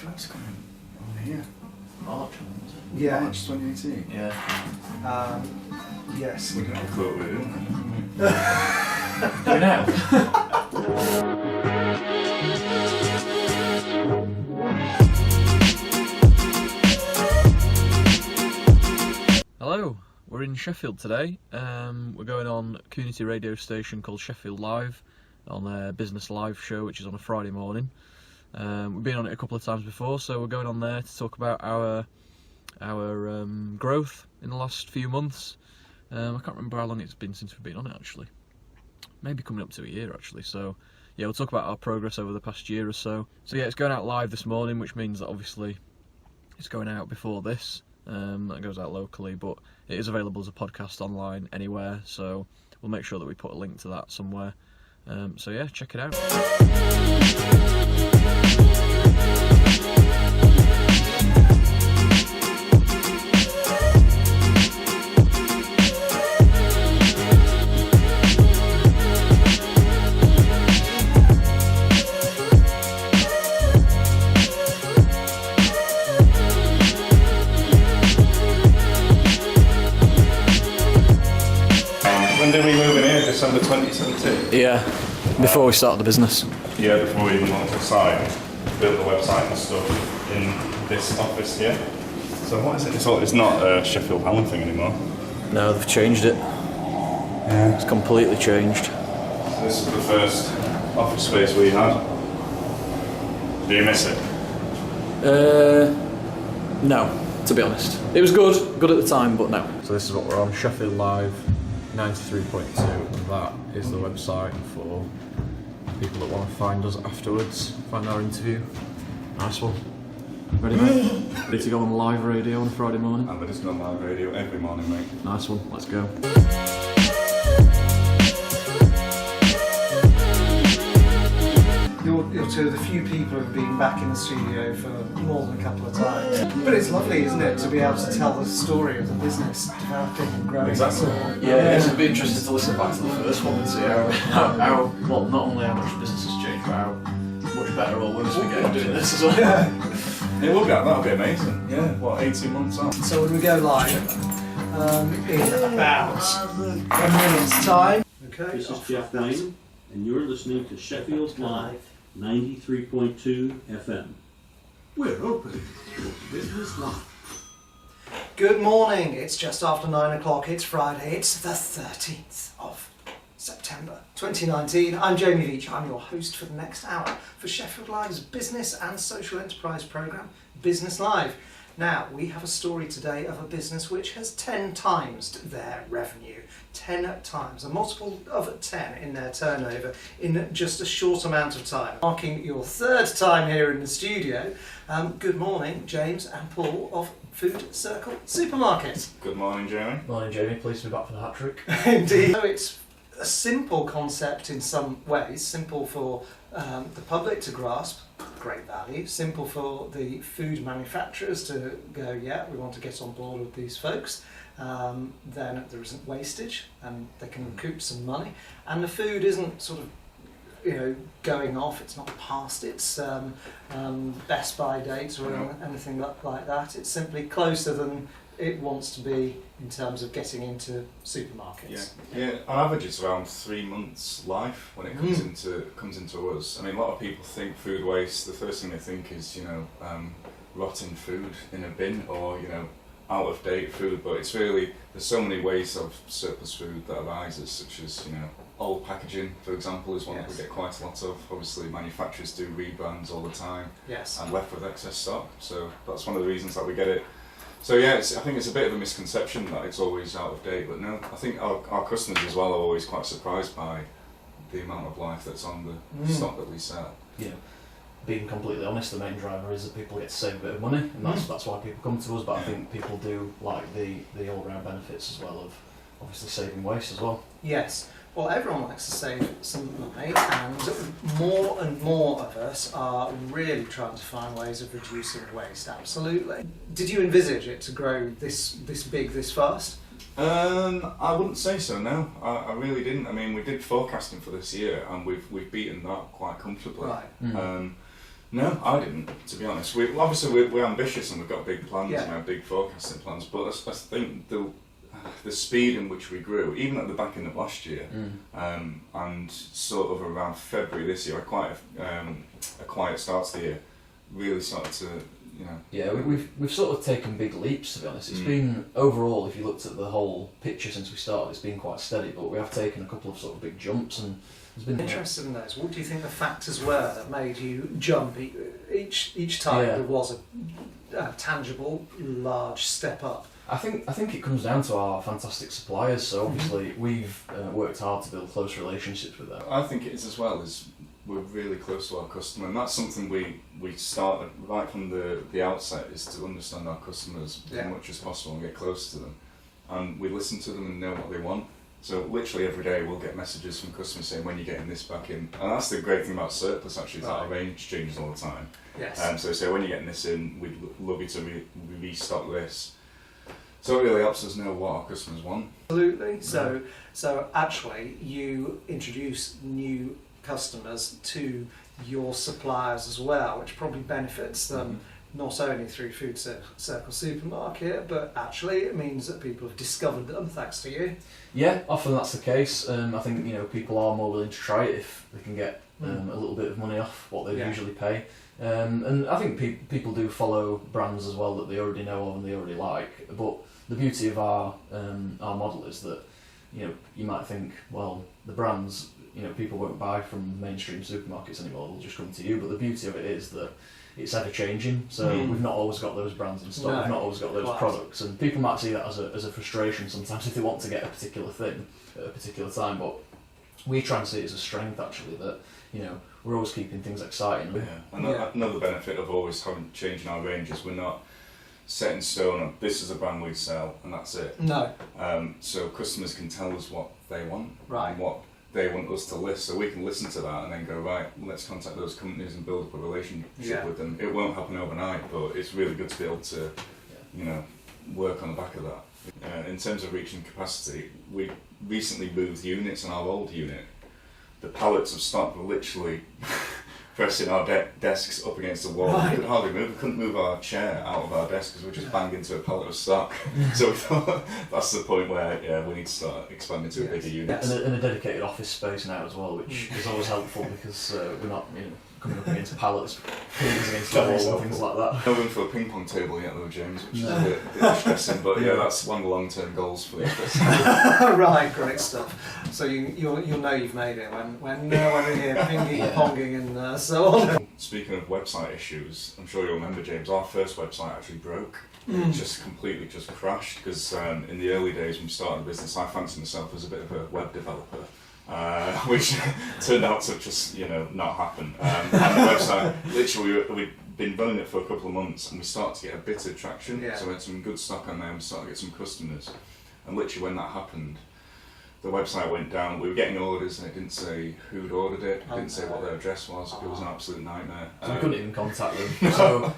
first coming on here? March, was it? Yeah. March 2018? Yeah. Yes. We didn't have a clue what we were doing. Do we now? Hello, we're in Sheffield today. We're going on a community radio station called Sheffield Live on their business live show, which is on a Friday morning. We've been on it a couple of times before, so we're going on there to talk about our growth in the last few months. I can't remember how long it's been since we've been on it actually. Maybe coming up to a year actually. So yeah, we'll talk about our progress over the past year or so. So yeah, it's going out live this morning, which means that obviously it's going out before this. That goes out locally, but it is available as a podcast online anywhere. So we'll make sure that we put a link to that somewhere. So yeah, check it out. When did we move in here? December 2017? Yeah, before we started the business. Yeah, before we even launched the site, built the website and stuff in this office here. So what is it? It's not a Sheffield Hallam thing anymore. No, they've changed it. Yeah. It's completely changed. So this is the first office space we had. Do you miss it? No, to be honest. It was good at the time, but no. So this is what we're on, Sheffield Live 93.2, and that is the website for people that want to find us afterwards, find our interview. Nice one. Ready, mate? Ready to go on live radio on a Friday morning? I'm just on live radio every morning, mate. Nice one, let's go. You're two of the few people who've been back in the studio for more than a couple of times. But it's lovely, isn't it, to be able to tell the story of the business developing and growing. Exactly. Yeah, it'd be interesting to listen back to the first one and see how well, not only how much business has changed, but how much better or worse we get at doing this as well. It will be, that'll be amazing. Yeah, what, 18 months on? So when we go live, in about a minute's time. Okay. This is Jeff Wayne, and you're listening to Sheffield Live 93.2 FM. We're open for business live. Good morning. It's just after 9 o'clock. It's Friday. It's the 13th of September 2019. I'm Jamie Veach. I'm your host for the next hour for Sheffield Live's business and social enterprise programme, Business Live. Now, we have a story today of a business which has 10 times their revenue. 10 times, a multiple of 10 in their turnover in just a short amount of time. Marking your third time here in the studio, good morning, James and Paul of Food Circle Supermarket. Good morning, Jamie. Morning Jamie, pleased to be back for the hat-trick. Indeed. So it's a simple concept in some ways, simple for the public to grasp, great value, simple for the food manufacturers to go, yeah, we want to get on board with these folks. Then there isn't wastage and they can recoup some money, and the food isn't sort of, going off. It's not past its best by dates or anything like that. It's simply closer than it wants to be in terms of getting into supermarkets. Yeah. On average, it's around 3 months life when it comes into us. I mean, a lot of people think food waste. The first thing they think is rotting food in a bin or out of date food, but it's really, there's so many ways of surplus food that arises, such as old packaging, for example, is one that we get quite a lot of. Obviously, manufacturers do rebrands all the time, and left with excess stock. So that's one of the reasons that we get it. So yeah, I think it's a bit of a misconception that it's always out of date, but no, I think our customers as well are always quite surprised by the amount of life that's on the stock that we sell. Yeah. Being completely honest, the main driver is that people get to save a bit of money, and that's why people come to us. But I think people do like the all-round benefits as well of obviously saving waste as well. Yes. Well, everyone likes to save some money, and more of us are really trying to find ways of reducing waste. Absolutely. Did you envisage it to grow this big, this fast? I wouldn't say so. No, I really didn't. I mean, we did forecasting for this year, and we've beaten that quite comfortably. Right. No, I didn't, to be honest. We're ambitious and we've got big plans, Yeah. you know, big forecasting plans, but I think the speed in which we grew, even at the back end of last year, and sort of around February this year, a quiet start to the year, really started to, you know... Yeah, we've sort of taken big leaps, to be honest. It's been, overall, if you looked at the whole picture since we started, it's been quite steady, but we have taken a couple of sort of big jumps, and there's been... Interested in those. What do you think the factors were that made you jump each time there was a tangible, large step up? I think it comes down to our fantastic suppliers. So obviously we've worked hard to build close relationships with them. I think it is as well, as we're really close to our customer, and that's something we started right from the outset, is to understand our customers as much as possible and get close to them, and we listen to them and know what they want. So literally every day we'll get messages from customers saying, when you're getting this back in, and that's the great thing about surplus actually, is that our range changes all the time. Yes. So they say, when you're getting this in, we'd love you to restock this. So it really helps us know what our customers want. Absolutely. So actually, you introduce new customers to your suppliers as well, which probably benefits them not only through Food Circle Supermarket, but actually it means that people have discovered them thanks to you. Yeah, often that's the case. I think people are more willing to try it if they can get a little bit of money off what they usually pay. And I think people do follow brands as well that they already know of and they already like. But the beauty of our model is that you might think, well, the brands, people won't buy from mainstream supermarkets anymore, they'll just come to you. But the beauty of it is that it's ever changing, so we've not always got those brands in stock, we've not always got those products, and people might see that as a frustration sometimes if they want to get a particular thing at a particular time, but we try and see it as a strength actually, that we're always keeping things exciting. Another benefit of always changing our range is we're not set in stone on this is a brand we sell and that's it. No. So customers can tell us what they want Right. and what they want us to list, so we can listen to that and then go, right, let's contact those companies and build up a relationship with them. It won't happen overnight, but it's really good to be able to work on the back of that. In terms of reaching capacity, we recently moved units in our old unit. The pallets of stock were literally pressing our desks up against the wall. Right. We could hardly move. We couldn't move our chair out of our desk because we just banged into a pallet of stock. So we thought that's the point where we need to start expanding to a bigger unit. And a dedicated office space now as well, which is always helpful because we're not coming up against pallets, pins against the wall and things like that. No room for a ping pong table yet though, James, which is a bit distressing, but that's one of the long-term goals for this. Right, great stuff. So you'll know you've made it when we're here pinging, ponging and so on. Speaking of website issues, I'm sure you'll remember, James, our first website actually broke. It just completely crashed because in the early days when we started the business, I fancied myself as a bit of a web developer. Which turned out to just, not happen. And the website, literally, we'd been running it for a couple of months and we started to get a bit of traction. So we had some good stock on there and we started to get some customers. And literally when that happened, the website went down. We were getting orders and it didn't say who'd ordered it, it didn't say what their address was. It was an absolute nightmare. So we couldn't even contact them. So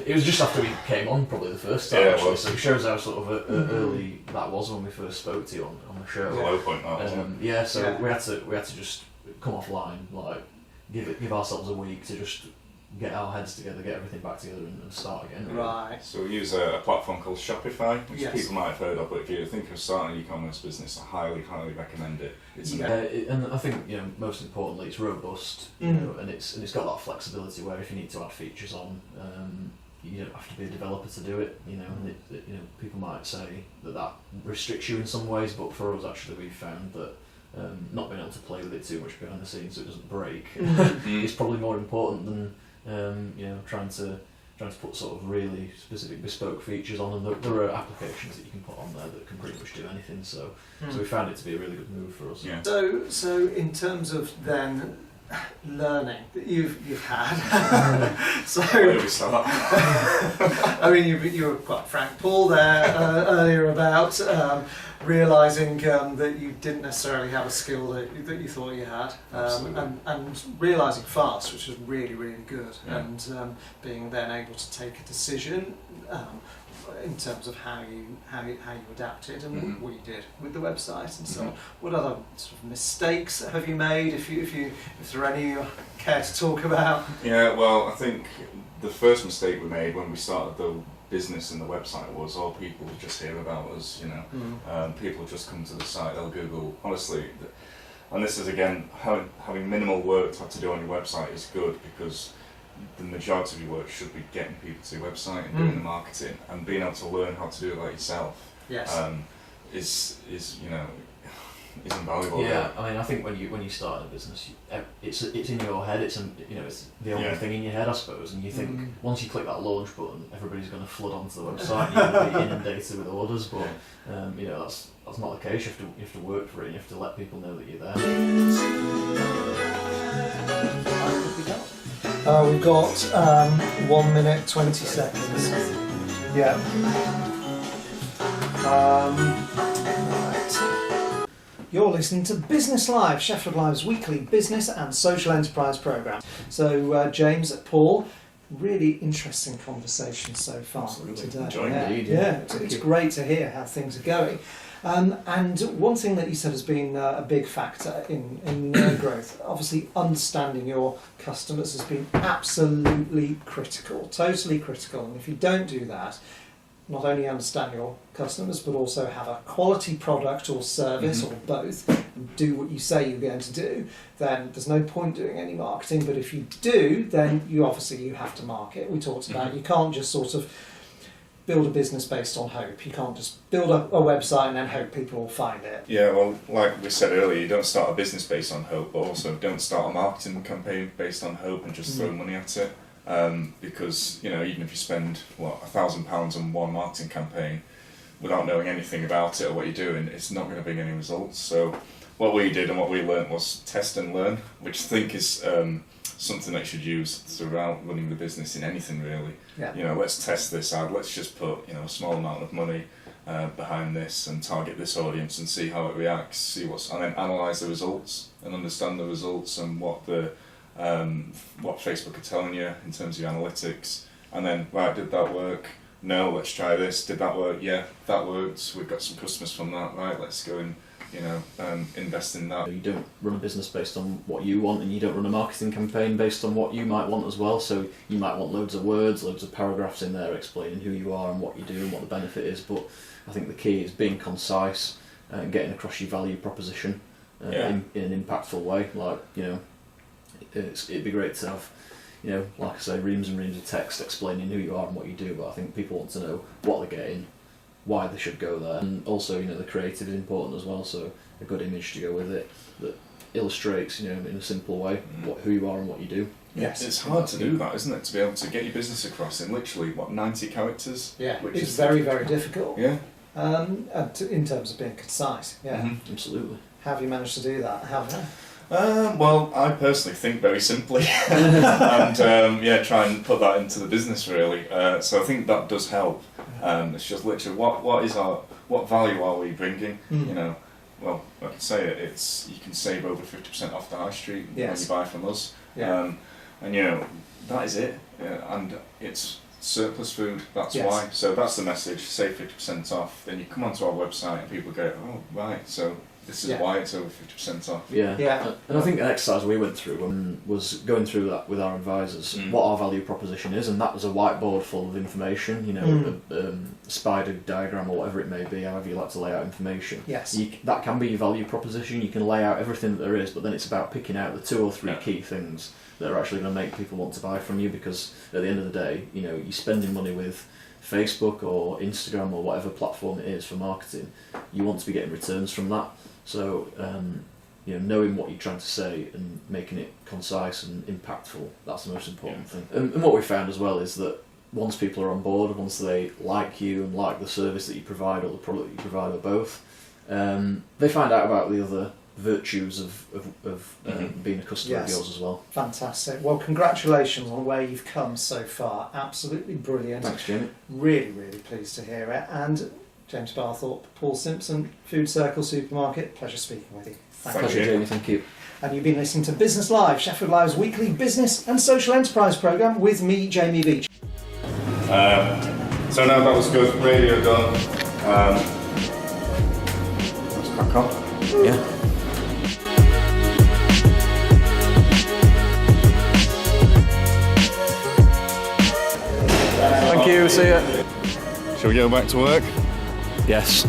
it was just after we came on, probably the first time actually. So it shows how sort of early that was when we first spoke to you on the show. It was a low point, that wasn't it? So we had to just come offline, like give ourselves a week to just get our heads together, get everything back together and start again. Really. Right. So we use a platform called Shopify, which people might have heard of, but if you think of starting an e-commerce business, I highly, highly recommend it. It's and I think most importantly, it's robust, and it's got that flexibility where if you need to add features on, you don't have to be a developer to do it. And people might say that restricts you in some ways, but for us actually we've found that not being able to play with it too much behind the scenes so it doesn't break is probably more important than trying to put sort of really specific bespoke features on, and there are applications that you can put on there that can pretty much do anything. So we found it to be a really good move for us. Yeah. So in terms of then learning that you've had, so where do we start? I mean you were quite frank, Paul, there earlier about realising that you didn't necessarily have a skill that you thought you had, and realising fast, which was really, really good, and being then able to take a decision in terms of how you adapted and what you did with the website and so on. What other sort of mistakes have you made? If there are any you care to talk about? Yeah, well, I think the first mistake we made when we started the business and the website was all people would just hear about us. People just come to the site, they'll Google. Honestly, and this is again having minimal work to have to do on your website is good, because the majority of your work should be getting people to your website and doing the marketing, and being able to learn how to do it like yourself. Yes. Is invaluable. Yeah, I mean, I think when you start a business, it's in your head. It's the only thing in your head, I suppose. And you think once you click that launch button, everybody's going to flood onto the website. You're going to be inundated with orders, but that's not the case. You have to work for it. And you have to let people know that you're there. We've got 1 minute 20 seconds. Yeah. Right. You're listening to Business Live, Sheffield Live's weekly business and social enterprise programme. So, James, Paul, really interesting conversation so far today. Enjoying it. Yeah, it's great to hear how things are going. And one thing that you said has been a big factor in growth, obviously understanding your customers has been absolutely critical, totally critical. And if you don't do that, not only understand your customers, but also have a quality product or service or both, and do what you say you're going to do, then there's no point doing any marketing. But if you do, then you have to market. We talked about you can't just sort of build a business based on hope. You can't just build a website and then hope people will find it. Yeah, well, like we said earlier, you don't start a business based on hope, but also don't start a marketing campaign based on hope and just throw money at it. Because, even if you spend, £1,000 on one marketing campaign without knowing anything about it or what you're doing, it's not going to bring any results. So what we did and what we learnt was test and learn, which I think is something that you should use throughout running the business in anything really. Yeah. Let's test this out, let's just put a small amount of money behind this and target this audience and see how it reacts, and then analyse the results and understand the results and what Facebook are telling you in terms of your analytics, and then did that work? No, let's try this. Did that work? Yeah, that worked. We've got some customers from that. Right, let's go and invest in that. You don't run a business based on what you want, and you don't run a marketing campaign based on what you might want as well. So you might want loads of words, loads of paragraphs in there explaining who you are and what you do and what the benefit is. But I think the key is being concise and getting across your value proposition in an impactful way. It'd be great to have, like I say, reams and reams of text explaining who you are and what you do, but I think people want to know what they're getting, why they should go there, and also, the creative is important as well, so a good image to go with it that illustrates, in a simple way, who you are and what you do. Yes, it's hard to do that, isn't it? To be able to get your business across in literally, 90 characters? Yeah, which is very, very difficult. Yeah. In terms of being concise, Absolutely. How have you managed to do that? Well, I personally think very simply and try and put that into the business really. So I think that does help. It's just literally what value are we bringing? Well, I can say it. You can save over 50% off the high street when you buy from us. Yeah. That is it. And it's surplus food. That's why. So that's the message. Save 50% off. Then you come onto our website and people go, oh right, so this is why it's over 50% off. Yeah. And I think an exercise we went through was going through that with our advisors, what our value proposition is, and that was a whiteboard full of information, a spider diagram or whatever it may be, however you like to lay out information. Yes. That can be your value proposition. You can lay out everything that there is, but then it's about picking out the 2 or 3 key things that are actually going to make people want to buy from you, because at the end of the day, you're spending money with Facebook or Instagram or whatever platform it is for marketing. You want to be getting returns from that. So, knowing what you're trying to say and making it concise and impactful, that's the most important thing. And what we found as well is that once people are on board, once they like you and like the service that you provide or the product that you provide or both, they find out about the other virtues of being a customer of yours as well. Fantastic. Well, congratulations on where you've come so far. Absolutely brilliant. Thanks, Jamie. Really, really pleased to hear it. And James Barthorpe, Paul Simpson, Food Circle Supermarket. Pleasure speaking with you. Thank Thank you. you. Jamie, thank you. And you've been listening to Business Live, Sheffield Live's weekly business and social enterprise programme with me, Jamie Veach. So now that was good. Radio done. Let's crack on. Yeah. Thank you. See ya. Shall we go back to work? Yes.